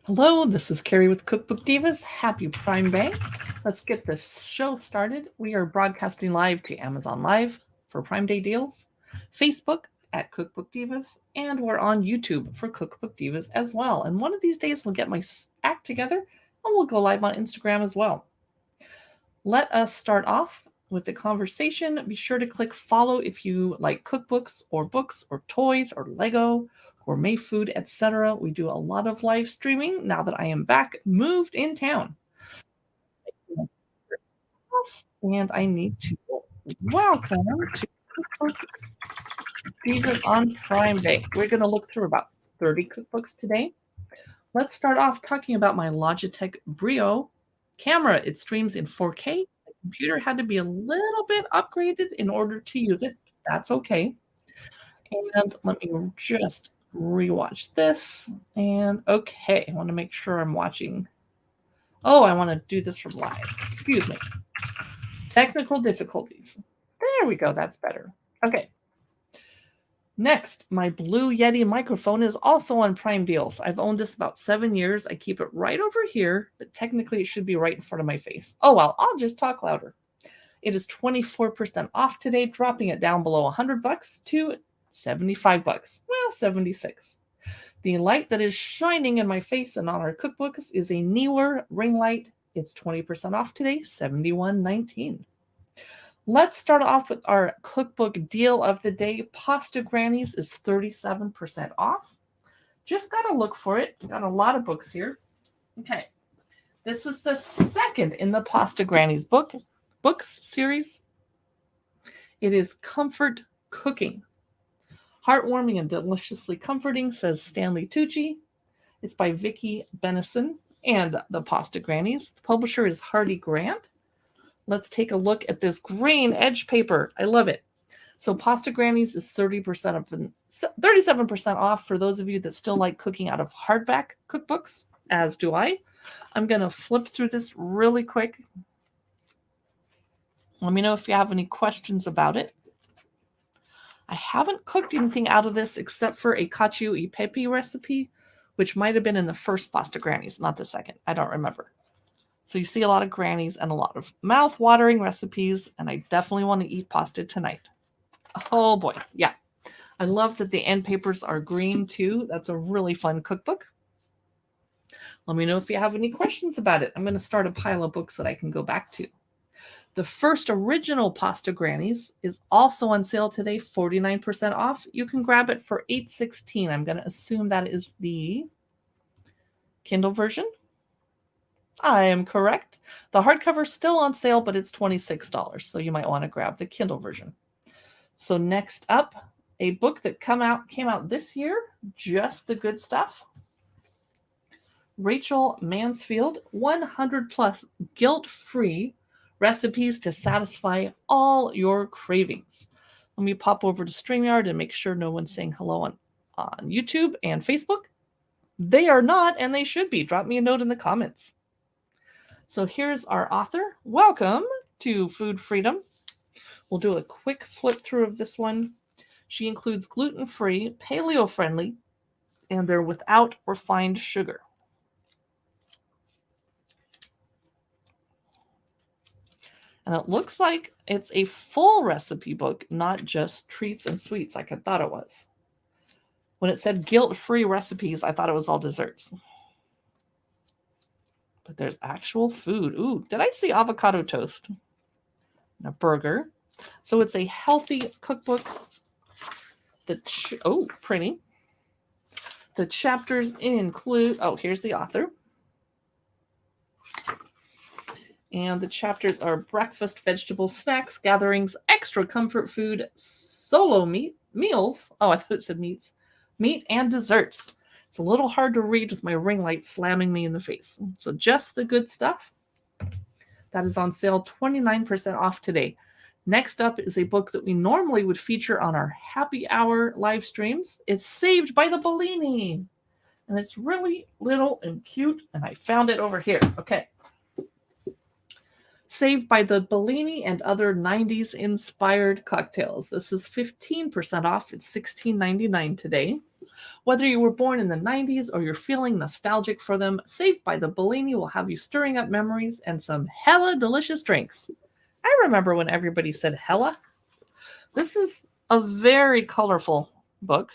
Hello, this is Carrie with Cookbook Divas. Happy Prime Day. Let's get this show started. We are broadcasting live to Amazon Live for Prime Day deals, Facebook at Cookbook Divas, and we're on YouTube for Cookbook Divas as well. And one of these days we'll get my act together and we'll go live on Instagram as well. Let us start off with the conversation. Be sure to click follow if you like cookbooks or books or toys or Lego, gourmet food, etc. We do a lot of live streaming now that I am back, moved in town. And I need to welcome to Cookbook Divas on Prime Day. We're going to look through about 30 cookbooks today. Let's start off talking about my Logitech Brio camera. It streams in 4K. The computer had to be a little bit upgraded in order to use it. That's okay. And let me just rewatch this. And okay, I want to make sure I'm watching. Oh, I want to do this from live. Excuse me. Technical difficulties. There we go. That's better. Okay. Next, my Blue Yeti microphone is also on Prime Deals. I've owned this about 7 years. I keep it right over here, but technically it should be right in front of my face. Oh, well, I'll just talk louder. It is 24% off today, dropping it down below $100 to $75. Well, 76. The light that is shining in my face and on our cookbooks is a newer ring light. It's 20% off today, $71.19. Let's start off with our cookbook deal of the day. Pasta Grannies is 37% off. Just got to look for it. Got a lot of books here. Okay. This is the second in the Pasta Grannies books series. It is Comfort Cooking. Heartwarming and deliciously comforting, says Stanley Tucci. It's by Vicki Benison and the Pasta Grannies. The publisher is Hardy Grant. Let's take a look at this green edge paper. I love it. So Pasta Grannies is 37% off for those of you that still like cooking out of hardback cookbooks, as do I. I'm going to flip through this really quick. Let me know if you have any questions about it. I haven't cooked anything out of this except for a cacio e pepe recipe, which might have been in the first Pasta Grannies, not the second. I don't remember. So you see a lot of grannies and a lot of mouth-watering recipes, and I definitely want to eat pasta tonight. Oh boy, yeah. I love that the end papers are green too. That's a really fun cookbook. Let me know if you have any questions about it. I'm going to start a pile of books that I can go back to. The first original Pasta Grannies is also on sale today, 49% off. You can grab it for $8.16. I'm going to assume that is the Kindle version. I am correct. The hardcover is still on sale, but it's $26, so you might want to grab the Kindle version. So next up, a book that came out this year, Just the Good Stuff. Rachel Mansfield, 100 plus guilt-free recipes to satisfy all your cravings. Let me pop over to StreamYard and make sure no one's saying hello on YouTube and Facebook. They are not, and they should be. Drop me a note in the comments. So here's our author. Welcome to Food Freedom. We'll do a quick flip through of this one. She includes gluten-free, paleo-friendly, and they're without refined sugar. And it looks like it's a full recipe book, not just treats and sweets like I thought it was. When it said guilt-free recipes, I thought it was all desserts. But there's actual food. Ooh, did I see avocado toast? And a burger. So it's a healthy cookbook. Oh, pretty. The chapters include, oh, here's the author. And the chapters are breakfast, vegetable snacks, gatherings, extra comfort food, solo meals. Oh, I thought it said meats. Meat and desserts. It's a little hard to read with my ring light slamming me in the face. So Just the Good Stuff. That is on sale, 29% off today. Next up is a book that we normally would feature on our happy hour live streams. It's Saved by the Bellini. And it's really little and cute. And I found it over here. Okay. Saved by the Bellini and other 90s inspired cocktails. This is 15% off. It's $16.99 today. Whether you were born in the 90s or you're feeling nostalgic for them, Saved by the Bellini will have you stirring up memories and some hella delicious drinks. I remember when everybody said hella. This is a very colorful book.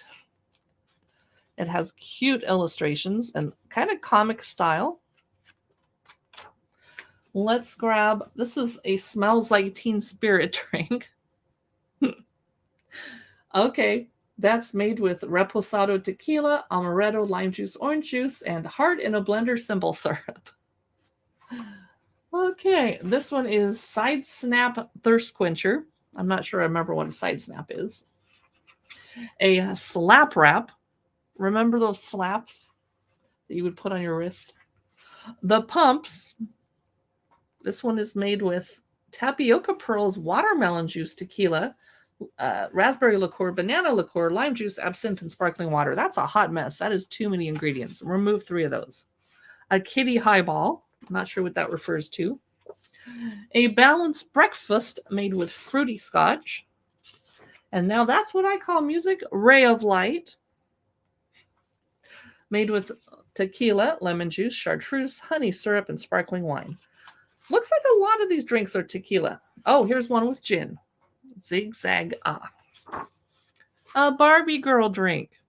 It has cute illustrations and kind of comic style. Let's grab, this is a Smells Like Teen Spirit drink. Okay, that's made with reposado tequila, amaretto, lime juice, orange juice, and hard in a blender simple syrup. Okay, this one is Side Snap Thirst Quencher. I'm not sure I remember what a side snap is. A slap wrap. Remember those slaps that you would put on your wrist? The Pumps. This one is made with tapioca pearls, watermelon juice, tequila, raspberry liqueur, banana liqueur, lime juice, absinthe, and sparkling water. That's a hot mess. That is too many ingredients. Remove 3 of those. A kitty highball. I'm not sure what that refers to. A balanced breakfast made with fruity scotch. And now that's what I call music. Ray of Light. Made with tequila, lemon juice, chartreuse, honey syrup, and sparkling wine. Looks like a lot of these drinks are tequila. Oh, here's one with gin. Zigzag Ah. A Barbie girl drink.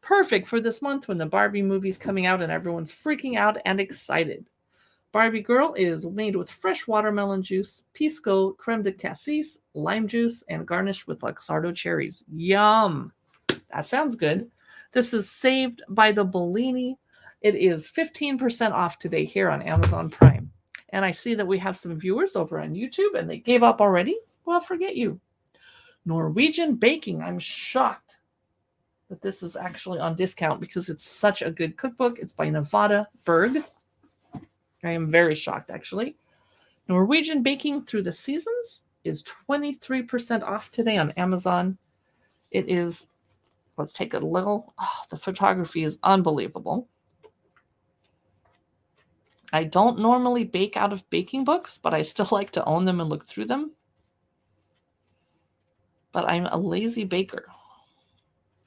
Perfect for this month when the Barbie movie's coming out and everyone's freaking out and excited. Barbie Girl is made with fresh watermelon juice, pisco, creme de cassis, lime juice, and garnished with Luxardo cherries. Yum! That sounds good. This is Saved by the Bellini. It is 15% off today here on Amazon Prime. And I see that we have some viewers over on YouTube and they gave up already. Well, forget you. Norwegian Baking. I'm shocked that this is actually on discount because it's such a good cookbook. It's by Nevada Berg. I am very shocked, actually. Norwegian Baking Through the Seasons is 23% off today on Amazon. It is, let's take a little, the photography is unbelievable. I don't normally bake out of baking books, but I still like to own them and look through them. But I'm a lazy baker.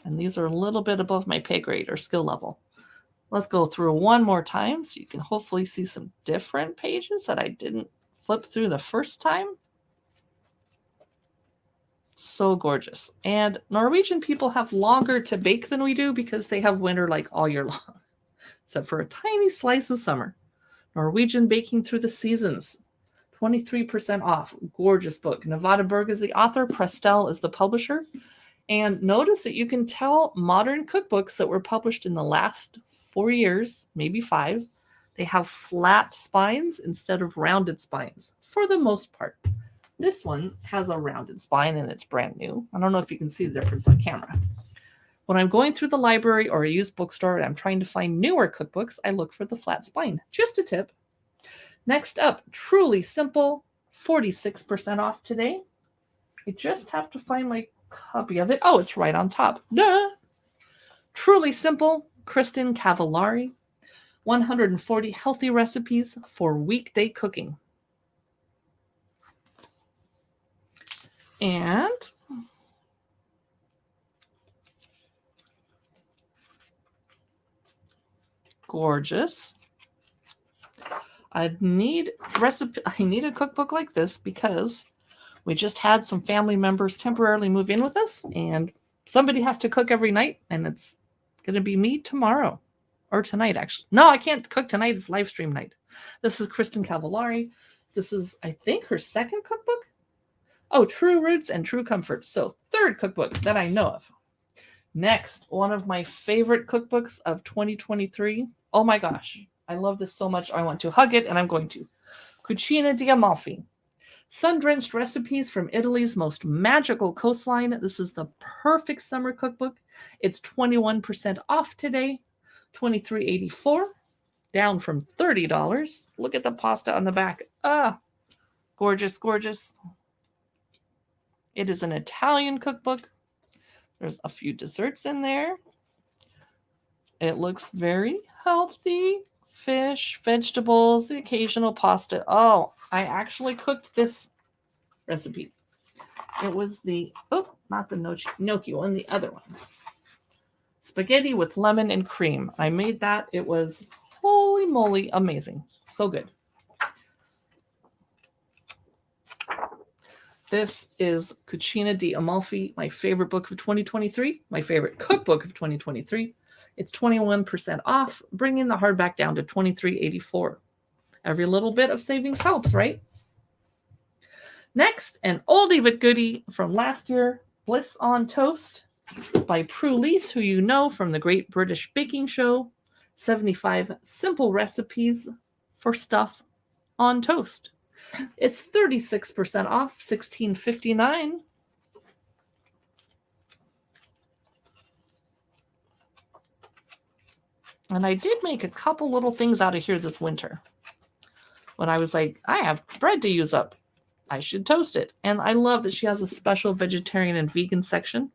And these are a little bit above my pay grade or skill level. Let's go through one more time so you can hopefully see some different pages that I didn't flip through the first time. So gorgeous. And Norwegian people have longer to bake than we do because they have winter like all year long, except for a tiny slice of summer. Norwegian Baking Through the Seasons, 23% off. Gorgeous book. Nevada Berg is the author. Prestel is the publisher. And notice that you can tell modern cookbooks that were published in the last 4 years, maybe 5, they have flat spines instead of rounded spines for the most part. This one has a rounded spine and it's brand new. I don't know if you can see the difference on camera. When I'm going through the library or a used bookstore and I'm trying to find newer cookbooks, I look for the flat spine. Just a tip. Next up, Truly Simple, 46% off today. I just have to find my copy of it. Oh, it's right on top. Duh! Truly Simple, Kristen Cavallari, 140 healthy recipes for weekday cooking. And gorgeous. I need a cookbook like this because we just had some family members temporarily move in with us and somebody has to cook every night and it's going to be me tomorrow or tonight, actually. No, I can't cook tonight. It's live stream night. This is Kristen Cavallari. This is, I think, her second cookbook. Oh, True Roots and True Comfort. So 3rd cookbook that I know of. Next, one of my favorite cookbooks of 2023. Oh my gosh. I love this so much. I want to hug it, and I'm going to. Cucina Di Amalfi. Sun-drenched recipes from Italy's most magical coastline. This is the perfect summer cookbook. It's 21% off today. $23.84. Down from $30. Look at the pasta on the back. Ah, gorgeous, gorgeous. It is an Italian cookbook. There's a few desserts in there. It looks very healthy. Fish, vegetables, the occasional pasta. Oh, I actually cooked this recipe. It was the, not the gnocchi one, the other one. Spaghetti with lemon and cream. I made that. It was holy moly amazing. So good. This is Cucina Di Amalfi, my favorite book of 2023, my favorite cookbook of 2023. It's 21% off, bringing the hardback down to $23.84. Every little bit of savings helps, right? Next, an oldie but goodie from last year, Bliss on Toast by Prue Leith, who you know from the Great British Baking Show. 75 simple recipes for stuff on toast. It's 36% off, $16.59. And I did make a couple little things out of here this winter. When I was like, I have bread to use up, I should toast it. And I love that she has a special vegetarian and vegan section.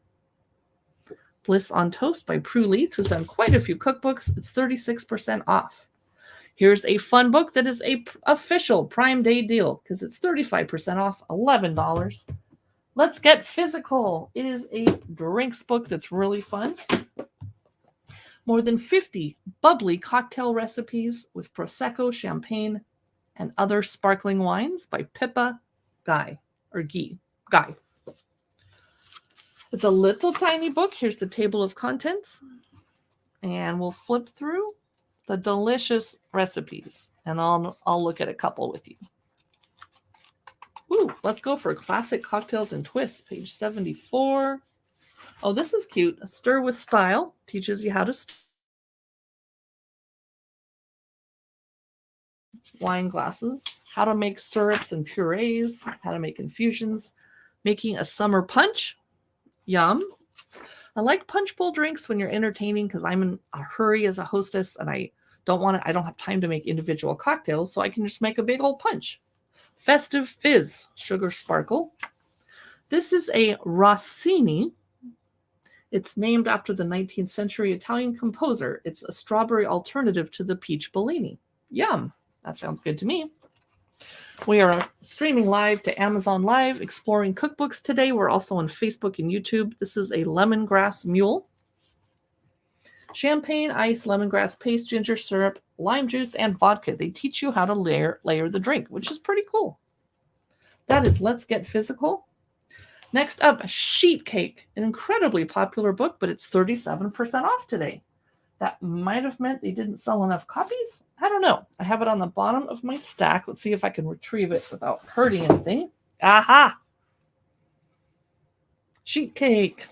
Bliss on Toast by Prue Leith, who's done quite a few cookbooks. It's 36% off. Here's a fun book that is a official Prime Day deal because it's 35% off, $11. Let's Get Physical. It is a drinks book that's really fun. More than 50 bubbly cocktail recipes with Prosecco, champagne, and other sparkling wines by Pippa Guy. It's a little tiny book. Here's the table of contents. And we'll flip through the delicious recipes. And I'll look at a couple with you. Ooh, let's go for classic cocktails and twists, page 74. Oh, this is cute. A Stir with Style teaches you how to stir wine glasses, how to make syrups and purees, how to make infusions, making a summer punch. Yum. I like punch bowl drinks when you're entertaining because I'm in a hurry as a hostess and I don't have time to make individual cocktails, so I can just make a big old punch. Festive Fizz, Sugar Sparkle. This is a Rossini. It's named after the 19th century Italian composer. It's a strawberry alternative to the peach Bellini. Yum. That sounds good to me. We are streaming live to Amazon Live, exploring cookbooks today. We're also on Facebook and YouTube. This is a lemongrass mule. Champagne, ice, lemongrass paste, ginger syrup, lime juice, and vodka. They teach you how to layer the drink, which is pretty cool. That is Let's Get Physical. Next up, Sheet Cake, an incredibly popular book, but it's 37% off today. That might have meant they didn't sell enough copies. I don't know. I have it on the bottom of my stack. Let's see if I can retrieve it without hurting anything. Aha! Sheet Cake.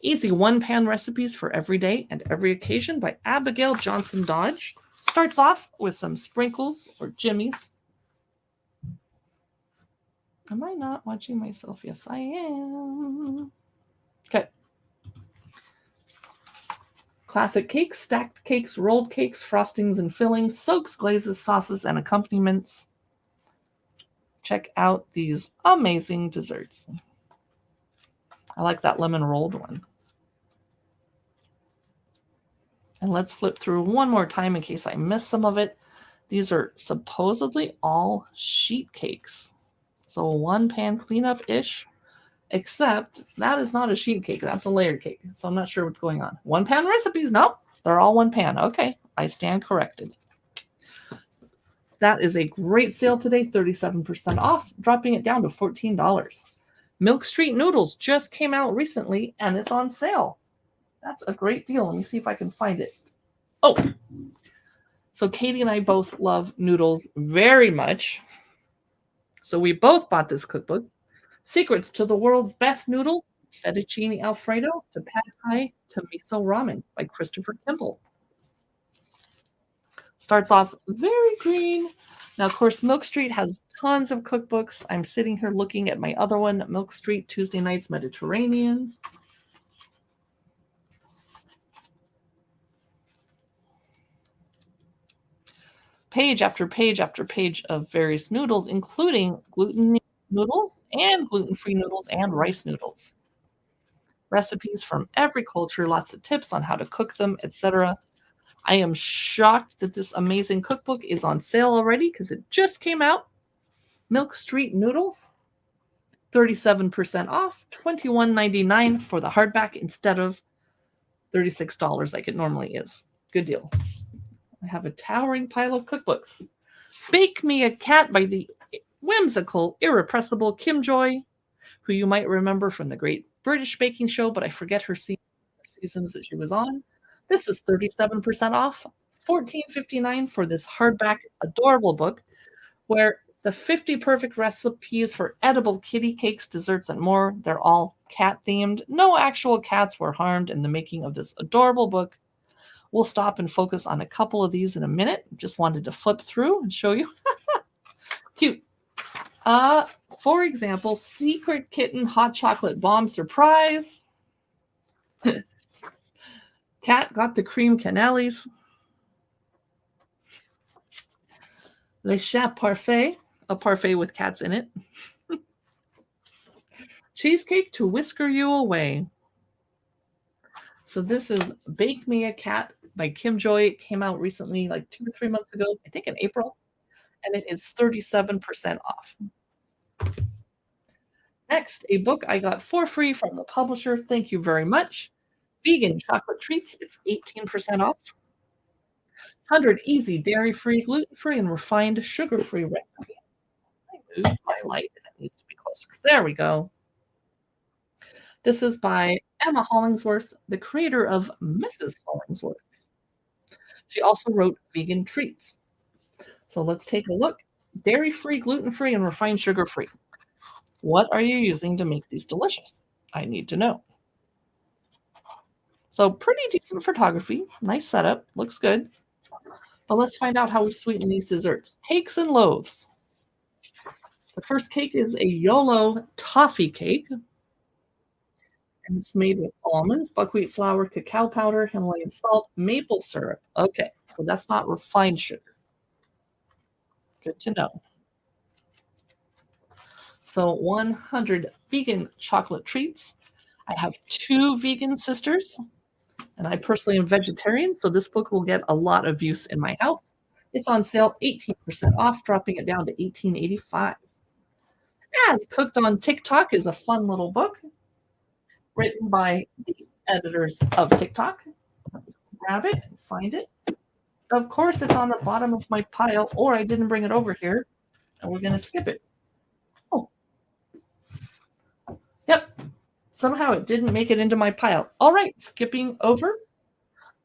Easy one-pan recipes for every day and every occasion by Abigail Johnson Dodge. Starts off with some sprinkles or jimmies. Am I not watching myself? Yes, I am. Okay. Classic cakes, stacked cakes, rolled cakes, frostings and fillings, soaks, glazes, sauces, and accompaniments. Check out these amazing desserts. I like that lemon rolled one. And let's flip through one more time in case I missed some of it. These are supposedly all sheet cakes. So one pan cleanup-ish. Except that is not a sheet cake. That's a layered cake. So I'm not sure what's going on. One pan recipes. Nope. They're all one pan. Okay. I stand corrected. That is a great sale today. 37% off. Dropping it down to $14. Milk Street Noodles just came out recently and it's on sale. That's a great deal. Let me see if I can find it. Oh. So Katie and I both love noodles very much. So we both bought this cookbook. Secrets to the World's Best Noodles, Fettuccine Alfredo to Pad Thai to Miso Ramen by Christopher Kimball. Starts off very green. Now, of course, Milk Street has tons of cookbooks. I'm sitting here looking at my other one, Milk Street Tuesday Nights Mediterranean. Page after page after page of various noodles, including gluten noodles and gluten-free noodles and rice noodles. Recipes from every culture, lots of tips on how to cook them, etc. I am shocked that this amazing cookbook is on sale already because it just came out. Milk Street Noodles, 37% off, $21.99 for the hardback instead of $36 like it normally is. Good deal. I have a towering pile of cookbooks. Bake Me a Cat by the whimsical, irrepressible Kim Joy, who you might remember from the Great British Baking Show, but I forget her seasons that she was on. This is 37% off, $14.59 for this hardback, adorable book where the 50 perfect recipes for edible kitty cakes, desserts, and more. They're all cat themed. No actual cats were harmed in the making of this adorable book. We'll stop and focus on a couple of these in a minute. Just wanted to flip through and show you. Cute. For example, Secret Kitten Hot Chocolate Bomb Surprise. Cat got the cream canales. Le Chat Parfait, a parfait with cats in it. Cheesecake to whisker you away. So this is Bake Me a Cat by Kim Joy. It came out recently, like 2 or 3 months ago, I think in April, and it is 37% off. Next, a book I got for free from the publisher. Thank you very much. Vegan Chocolate Treats. It's 18% off. 100 easy, dairy-free, gluten-free, and refined sugar-free recipe. I moved my light and it needs to be closer. There we go. This is by Emma Hollingsworth, the creator of Mrs. Hollingsworth. She also wrote Vegan Treats. So let's take a look. Dairy-free, gluten-free, and refined sugar-free. What are you using to make these delicious? I need to know. So pretty decent photography. Nice setup. Looks good. But let's find out how we sweeten these desserts. Cakes and loaves. The first cake is a YOLO toffee cake. And it's made with almonds, buckwheat flour, cacao powder, Himalayan salt, maple syrup. Okay, so that's not refined sugar. Good to know. So 100 vegan chocolate treats. I have 2 vegan sisters, and I personally am vegetarian, so this book will get a lot of use in my house. It's on sale 18% off, dropping it down to $18.85. As Cooked on TikTok is a fun little book written by the editors of TikTok. Grab it and find it. Of course, it's on the bottom of my pile, or I didn't bring it over here, and we're going to skip it. Oh. Yep. Somehow it didn't make it into my pile. All right, skipping over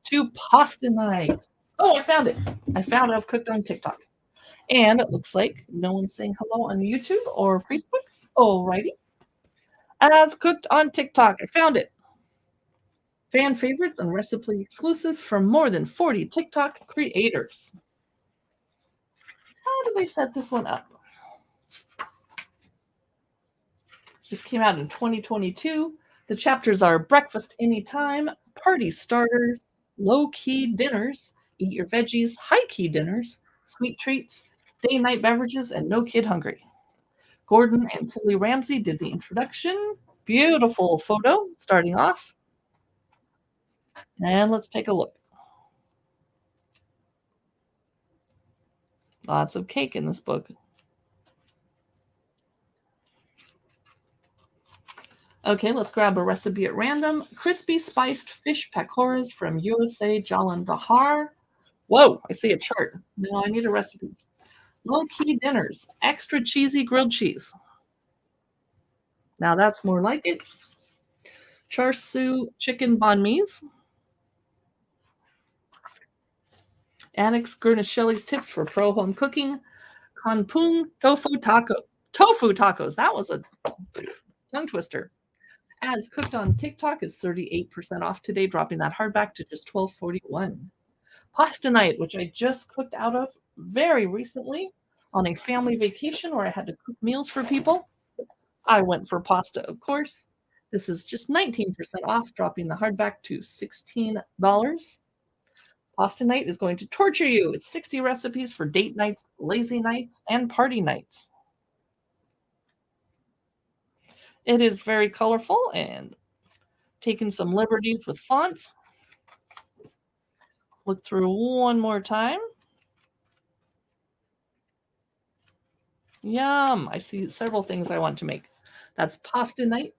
to pasta night. Oh, I found it. I found it. I've cooked on TikTok. And it looks like no one's saying hello on YouTube or Facebook. Alrighty. As Cooked on TikTok, I found it. Fan favorites and recipe exclusives from more than 40 TikTok creators. How do they set this one up? This came out in 2022. The chapters are breakfast anytime, party starters, low-key dinners, eat your veggies, high-key dinners, sweet treats, day-night beverages, and no kid hungry. Gordon and Tilly Ramsey did the introduction. Beautiful photo starting off. And let's take a look. Lots of cake in this book. Okay, let's grab a recipe at random. Crispy spiced fish pakoras from USA Jalan Bahar. Whoa, I see a chart. No, I need a recipe. Low-key dinners. Extra cheesy grilled cheese. Now that's more like it. Char siu chicken banh mi's. Annex Gurnishelli's tips for pro home cooking. Kanpung tofu taco. Tofu tacos. That was a tongue twister. As Cooked on TikTok is 38% off today, dropping that hardback to just $12.41. Pasta night, which I just cooked out of very recently on a family vacation where I had to cook meals for people. I went for pasta, of course. This is just 19% off, dropping the hardback to $16. Pasta night is going to torture you. It's 60 recipes for date nights, lazy nights, and party nights. It is very colorful and taking some liberties with fonts. Let's look through one more time. Yum. I see several things I want to make. That's pasta night.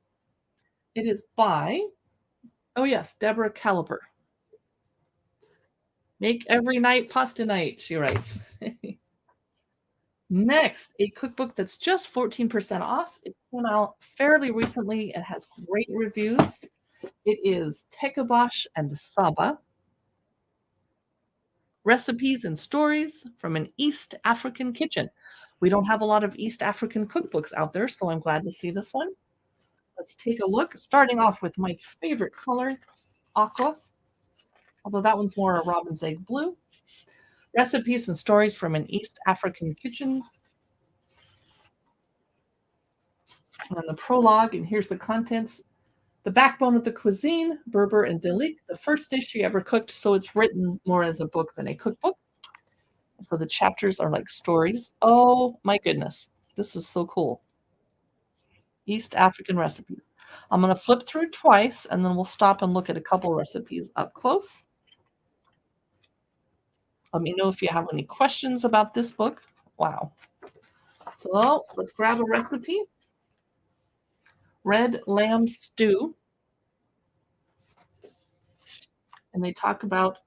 It is by, Oh, yes, Deborah Caliper. Make every night pasta night, she writes. Next, a cookbook that's just 14% off. It came out fairly recently. It has great reviews. It is Tekebash and Saba, Recipes and Stories from an East African Kitchen. We don't have a lot of East African cookbooks out there, so I'm glad to see this one. Let's take a look, starting off with my favorite color, aqua, although that one's more a robin's egg blue. Recipes and Stories from an East African Kitchen. And the prologue, and here's the contents. The backbone of the cuisine, Berber and Dalik, the first dish she ever cooked, so it's written more as a book than a cookbook. So the chapters are like stories. Oh my goodness, this is so cool. East African recipes. I'm going to flip through twice, and then we'll stop and look at a couple recipes up close. Let me know if you have any questions about this book. Wow. So let's grab a recipe. Red lamb stew. And they talk about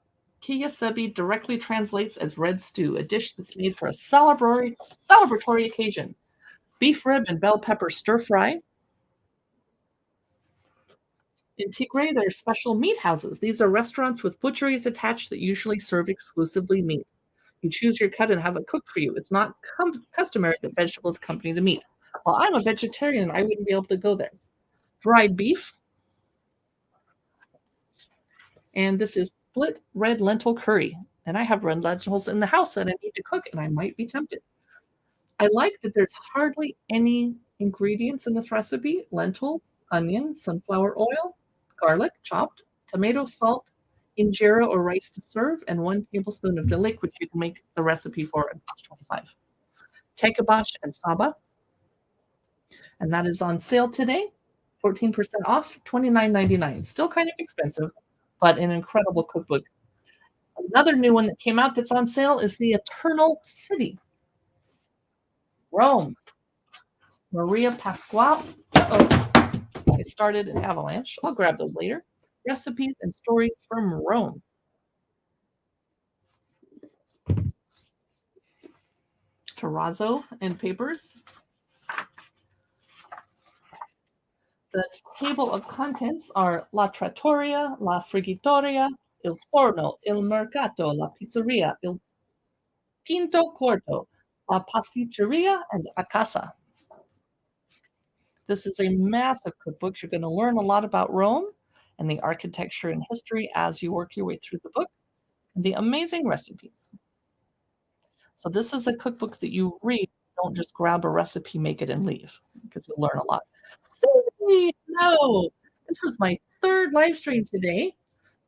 kiyasebi directly translates as red stew, a dish that's made for a celebratory occasion. Beef rib and bell pepper stir fry. In Tigray, there are special meat houses. These are restaurants with butcheries attached that usually serve exclusively meat. You choose your cut and have it cooked for you. It's not customary that vegetables accompany the meat. Well, I'm a vegetarian. I wouldn't be able to go there. Dried beef. And this is split red lentil curry. And I have red lentils in the house that I need to cook, and I might be tempted. I like that there's hardly any ingredients in this recipe. Lentils, onion, sunflower oil, garlic chopped, tomato, salt, injera or rice to serve, and 1 tablespoon of dalik, which you can make the recipe for at $25. Tekebash and Saba. And that is on sale today. 14% off, $29.99. Still kind of expensive, but an incredible cookbook. Another new one that came out that's on sale is The Eternal City. Rome. Maria Pasquale. Oh, I started an avalanche. I'll grab those later. Recipes and Stories from Rome. Terrazzo and papers. The table of contents are La Trattoria, La Frigitoria, Il Forno, Il Mercato, La Pizzeria, Il Quinto Quarto, La Pasticceria, and A Casa. This is a massive cookbook. You're going to learn a lot about Rome and the architecture and history as you work your way through the book, and the amazing recipes. So this is a cookbook that you read. Don't just grab a recipe, make it, and leave, because you'll learn a lot. Susie, no, this is my third live stream today.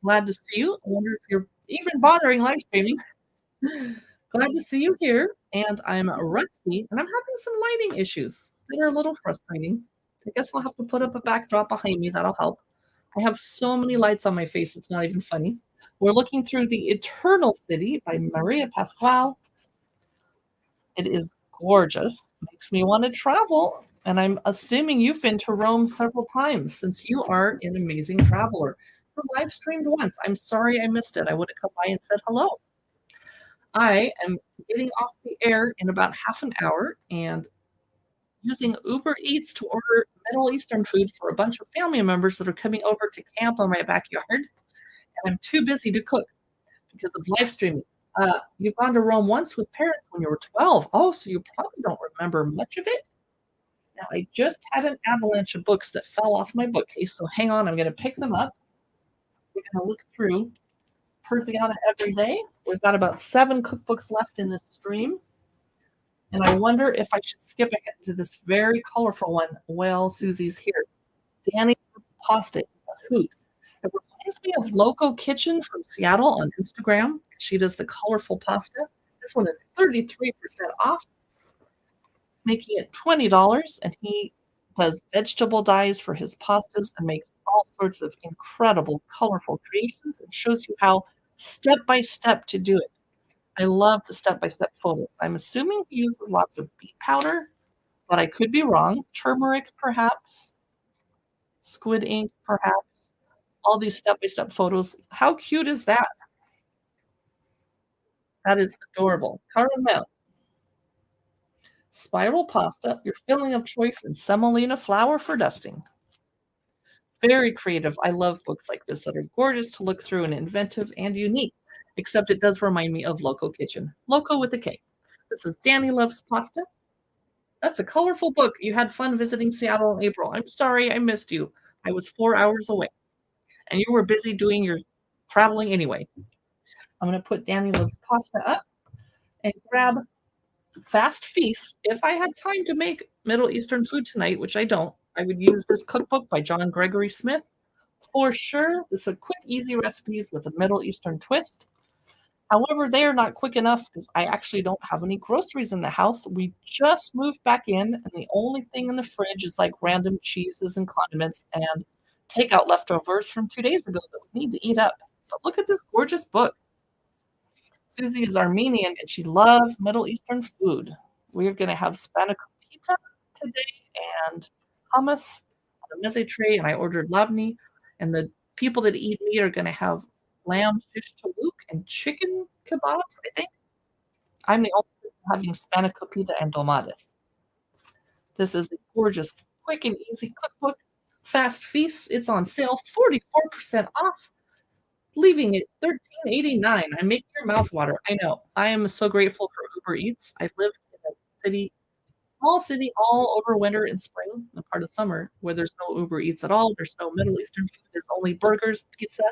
Glad to see you. I wonder if you're even bothering live streaming. Glad to see you here. And I'm rusty, and I'm having some lighting issues that are a little frustrating. I guess I'll have to put up a backdrop behind me. That'll help. I have so many lights on my face, it's not even funny. We're looking through The Eternal City by Maria Pasquale. It is gorgeous. Makes me want to travel. And I'm assuming you've been to Rome several times since you are an amazing traveler. You live streamed once. I'm sorry I missed it. I would have come by and said hello. I am getting off the air in about half an hour and using Uber Eats to order Middle Eastern food for a bunch of family members that are coming over to camp on my backyard. And I'm too busy to cook because of live streaming. You've gone to Rome once with parents when you were 12. Oh, so you probably don't remember much of it. Now, I just had an avalanche of books that fell off my bookcase, so hang on. I'm going to pick them up. We're going to look through Persiana every day. We've got about 7 cookbooks left in this stream. And I wonder if I should skip ahead to this very colorful one. Well, Susie's here. Danny Pasta is a hoot. It reminds me of Loco Kitchen from Seattle on Instagram. She does the colorful pasta. This one is 33% off, making it $20. And he does vegetable dyes for his pastas and makes all sorts of incredible, colorful creations and shows you how step-by-step to do it. I love the step-by-step photos. I'm assuming he uses lots of beet powder, but I could be wrong. Turmeric, perhaps. Squid ink, perhaps. all these step-by-step photos. How cute is that? That is adorable. Caramel, spiral pasta, your filling of choice, and semolina flour for dusting. Very creative. I love books like this that are gorgeous to look through and inventive and unique, except it does remind me of Loco Kitchen. Loco with a K. This is Danny Loves Pasta. That's a colorful book. You had fun visiting Seattle in April. I'm sorry I missed you. I was 4 hours away, and you were busy doing your traveling anyway. I'm gonna put Danny Loves Pasta up and grab Fast Feasts. If I had time to make Middle Eastern food tonight, which I don't, I would use this cookbook by John Gregory Smith. For sure, this is quick, easy recipes with a Middle Eastern twist. However, they are not quick enough because I actually don't have any groceries in the house. We just moved back in, and the only thing in the fridge is like random cheeses and condiments and takeout leftovers from 2 days ago that we need to eat up. But look at this gorgeous book. Susie is Armenian and she loves Middle Eastern food. We're going to have spanakopita today and hummus on a meze tray, and I ordered labneh. And the people that eat meat are going to have lamb shish tavuk and chicken kebabs, I think. I'm the only person having spanakopita and dolmades. This is a gorgeous, quick and easy cookbook. Fast Feasts. It's on sale, 44% off, leaving it $13.89. I'm making your mouth water. I know. I am so grateful for Uber Eats. I've lived in a city, small city, all over winter and spring, and part of summer, where there's no Uber Eats at all. There's no Middle Eastern food. There's only burgers, pizza,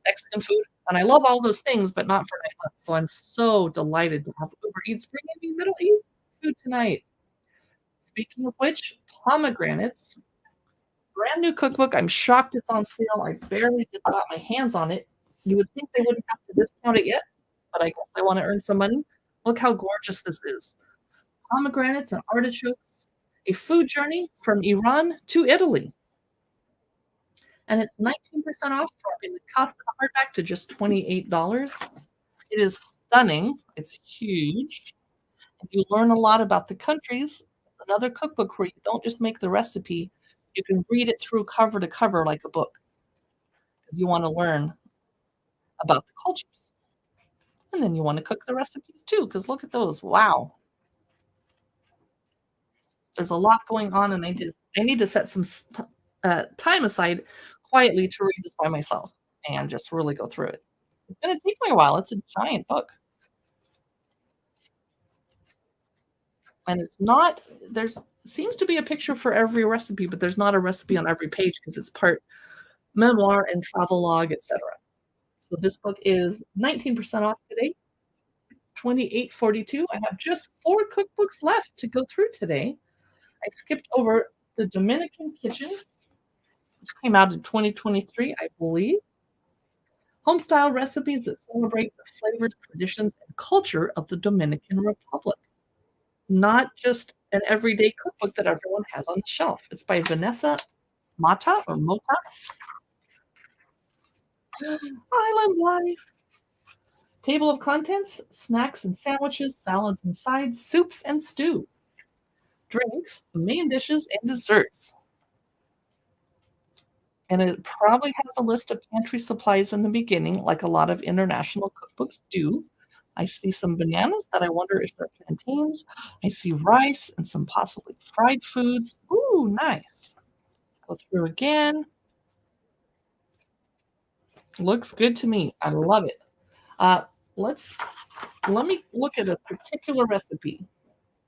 Mexican food. And I love all those things, but not for 9 months. So I'm so delighted to have Uber Eats bringing me Middle Eastern food tonight. Speaking of which, Pomegranates, brand new cookbook. I'm shocked it's on sale. I barely just got my hands on it. You would think they wouldn't have to discount it yet, but I guess they want to earn some money. Look how gorgeous this is. Pomegranates and artichokes, a food journey from Iran to Italy. And it's 19% off, dropping the cost of the hardback to just $28. It is stunning. It's huge. And you learn a lot about the countries. It's another cookbook where you don't just make the recipe, you can read it through cover to cover like a book because you want to learn about the cultures. And then you want to cook the recipes too, because look at those. Wow. There's a lot going on, and I need to set some time aside quietly to read this by myself and just really go through it. It's going to take me a while. It's a giant book. And it's not, there's seems to be a picture for every recipe, but there's not a recipe on every page because it's part memoir and travel log, etc. So this book is 19% off today, $28.42. I have just 4 cookbooks left to go through today. I skipped over the Dominican Kitchen, which came out in 2023, I believe. Homestyle recipes that celebrate the flavors, traditions, and culture of the Dominican Republic. Not just an everyday cookbook that everyone has on the shelf. It's by Vanessa Mata or Mota. Island Life. Table of contents, snacks and sandwiches, salads and sides, soups and stews, drinks, main dishes, and desserts. And it probably has a list of pantry supplies in the beginning, like a lot of international cookbooks do. I see some bananas that I wonder if they're plantains. I see rice and some possibly fried foods. Ooh, nice. Let's go through again. Looks good to me. I love it. Let me look at a particular recipe.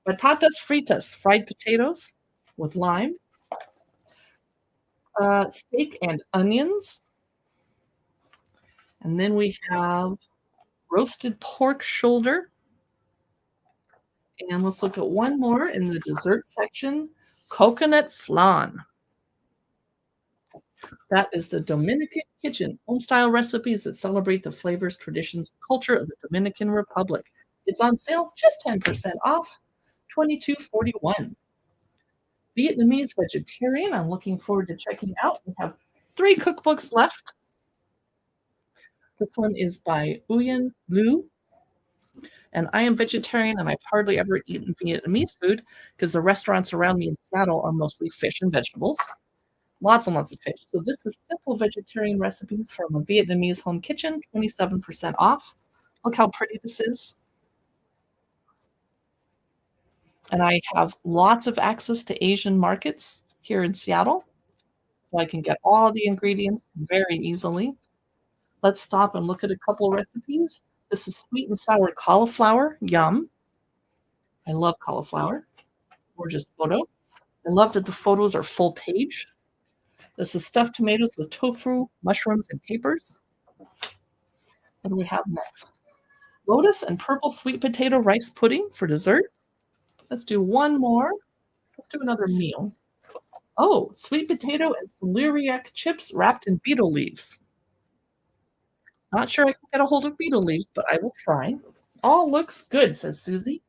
Batatas fritas, fried potatoes with lime, steak and onions. And then we have roasted pork shoulder. And let's look at one more in the dessert section, coconut flan. That is the Dominican Kitchen, home-style recipes that celebrate the flavors, traditions, and culture of the Dominican Republic. It's on sale, just 10% off, $22.41. Vietnamese Vegetarian, I'm looking forward to checking out. We have 3 cookbooks left. This one is by Nguyen Lu. And I am vegetarian, and I've hardly ever eaten Vietnamese food because the restaurants around me in Seattle are mostly fish and vegetables. Lots and lots of fish. So this is simple vegetarian recipes from a Vietnamese home kitchen, 27% off. Look how pretty this is. And I have lots of access to Asian markets here in Seattle, so I can get all the ingredients very easily. Let's stop and look at a couple recipes. This is sweet and sour cauliflower. Yum. I love cauliflower. Gorgeous photo. I love that the photos are full page. This is stuffed tomatoes with tofu, mushrooms, and capers. What do we have next? Lotus and purple sweet potato rice pudding for dessert. Let's do one more. Let's do another meal. Oh, sweet potato and celeriac chips wrapped in beetle leaves. Not sure I can get a hold of beetle leaves, but I will try. All looks good, says Susie.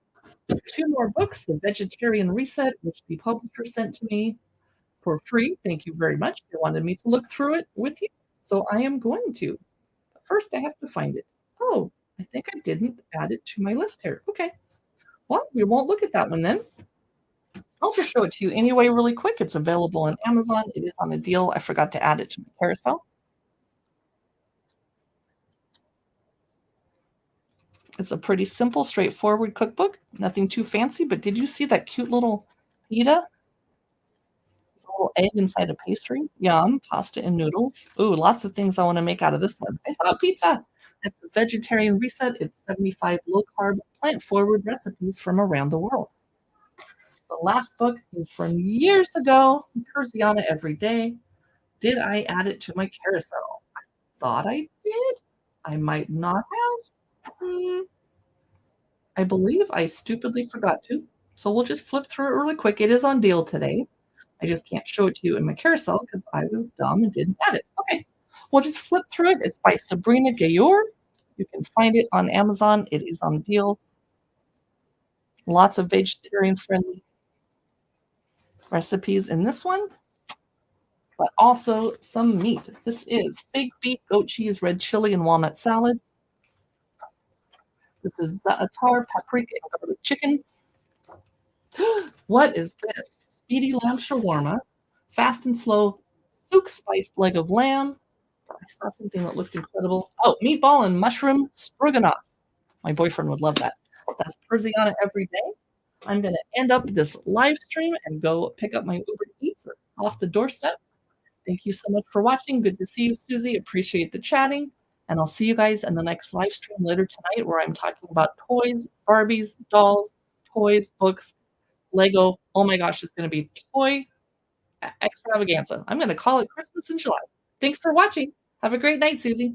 Two more books, The Vegetarian Reset, which the publisher sent to me for free. Thank you very much. They wanted me to look through it with you, so I am going to. But first, I have to find it. Oh, I think I didn't add it to my list here. Okay. Well, we won't look at that one then. I'll just show it to you anyway really quick. It's available on Amazon. It is on a deal. I forgot to add it to my carousel. It's a pretty simple, straightforward cookbook. Nothing too fancy, but did you see that cute little pita? There's a little egg inside a pastry. Yum. Pasta and noodles. Ooh, lots of things I want to make out of this one. I saw a pizza. It's the Vegetarian Reset. It's 75 low-carb, plant-forward recipes from around the world. The last book is from years ago, Persiana Every Day. Did I add it to my carousel? I thought I did. I might not have. I believe I stupidly forgot to. So we'll just flip through it really quick. It is on deal today. I just can't show it to you in my carousel because I was dumb and didn't add it. Okay. We'll just flip through it. It's by Sabrina Gayor. You can find it on Amazon. It is on deals. Lots of vegetarian-friendly recipes in this one, but also some meat. This is fig beef, goat cheese, red chili, and walnut salad. This is za'atar, paprika, and garlic chicken. What is this? Speedy lamb shawarma, fast and slow souk spiced leg of lamb. I saw something that looked incredible. Oh, meatball and mushroom stroganoff. My boyfriend would love that. That's Persiana Every Day. I'm going to end up this live stream and go pick up my Uber Eats or off the doorstep. Thank you so much for watching. Good to see you, Susie. Appreciate the chatting. And I'll see you guys in the next live stream later tonight where I'm talking about toys, Barbies, dolls, toys, books, Lego. Oh my gosh, it's going to be toy extravaganza. I'm going to call it Christmas in July. Thanks for watching. Have a great night, Susie.